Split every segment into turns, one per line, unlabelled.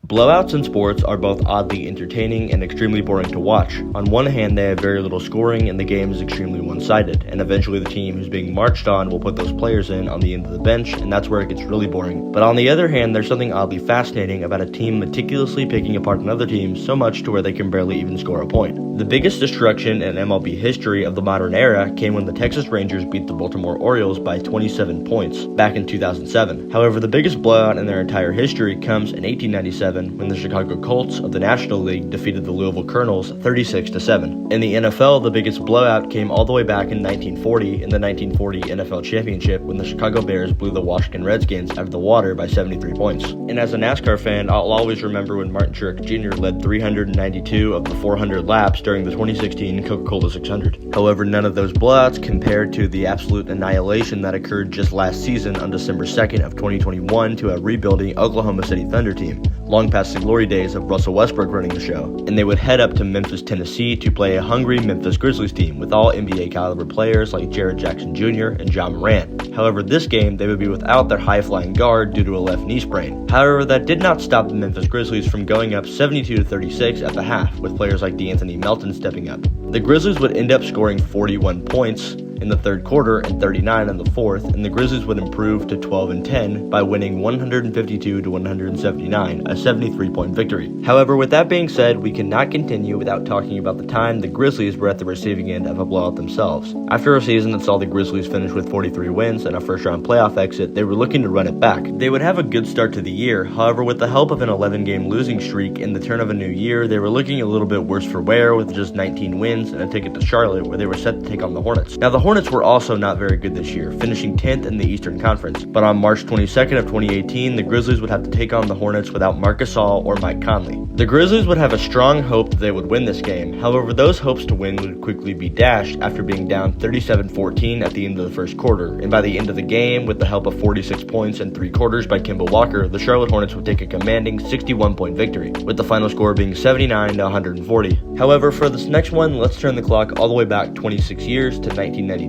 Blowouts in sports are both oddly entertaining and extremely boring to watch. On one hand, they have very little scoring and the game is extremely one-sided, and eventually the team who's being marched on will put those players in on the end of the bench, and that's where it gets really boring. But on the other hand, there's something oddly fascinating about a team meticulously picking apart another team so much to where they can barely even score a point. The biggest destruction in MLB history of the modern era came when the Texas Rangers beat the Baltimore Orioles by 27 points back in 2007. However, the biggest blowout in their entire history comes in 1897 when the Chicago Colts of the National League defeated the Louisville Colonels 36-7. In the NFL, the biggest blowout came all the way back in 1940 in the 1940 NFL Championship when the Chicago Bears blew the Washington Redskins out of the water by 73 points. And as a NASCAR fan, I'll always remember when Martin Truex Jr. led 392 of the 400 laps during the 2016 Coca-Cola 600. However, none of those blowouts compared to the absolute annihilation that occurred just last season on December 2nd of 2021 to a rebuilding Oklahoma City Thunder team, long past the glory days of Russell Westbrook running the show. And they would head up to Memphis, Tennessee to play a hungry Memphis Grizzlies team with all NBA caliber players like Jared Jackson Jr. and Ja Morant. However, this game they would be without their high-flying guard due to a left knee sprain. However, that did not stop the Memphis Grizzlies from going up 72-36 at the half, with players like DeAnthony Melton stepping up. The Grizzlies would end up scoring 41 points in the third quarter and 39 in the fourth, and the Grizzlies would improve to 12-10 by winning 152-179, a 73-point victory. However, with that being said, we cannot continue without talking about the time the Grizzlies were at the receiving end of a blowout themselves. After a season that saw the Grizzlies finish with 43 wins and a first-round playoff exit, they were looking to run it back. They would have a good start to the year, however, with the help of an 11-game losing streak in the turn of a new year, they were looking a little bit worse for wear with just 19 wins and a ticket to Charlotte where they were set to take on the Hornets. Now, the Hornets were also not very good this year, finishing 10th in the Eastern Conference, but on March 22nd of 2018, the Grizzlies would have to take on the Hornets without Marc Gasol or Mike Conley. The Grizzlies would have a strong hope that they would win this game, however, those hopes to win would quickly be dashed after being down 37-14 at the end of the first quarter, and by the end of the game, with the help of 46 points in 3 quarters by Kemba Walker, the Charlotte Hornets would take a commanding 61-point victory, with the final score being 79-140. However, for this next one, let's turn the clock all the way back 26 years to 1992.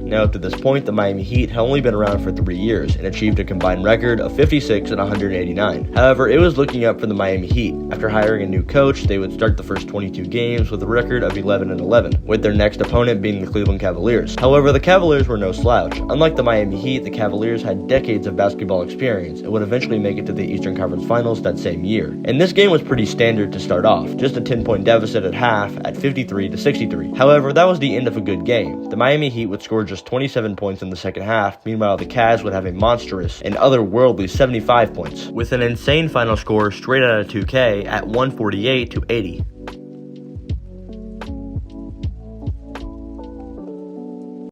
Now, up to this point, the Miami Heat had only been around for 3 years and achieved a combined record of 56-189. However, it was looking up for the Miami Heat. After hiring a new coach, they would start the first 22 games with a record of 11-11, with their next opponent being the Cleveland Cavaliers. However, the Cavaliers were no slouch. Unlike the Miami Heat, the Cavaliers had decades of basketball experience and would eventually make it to the Eastern Conference Finals that same year. And this game was pretty standard to start off, just a 10-point deficit at half at 53-63. However, that was the end of a good game. The Miami Heat would score just 27 points in the second half. Meanwhile, the Cavs would have a monstrous and otherworldly 75 points, with an insane final score straight out of 2K at 148-80.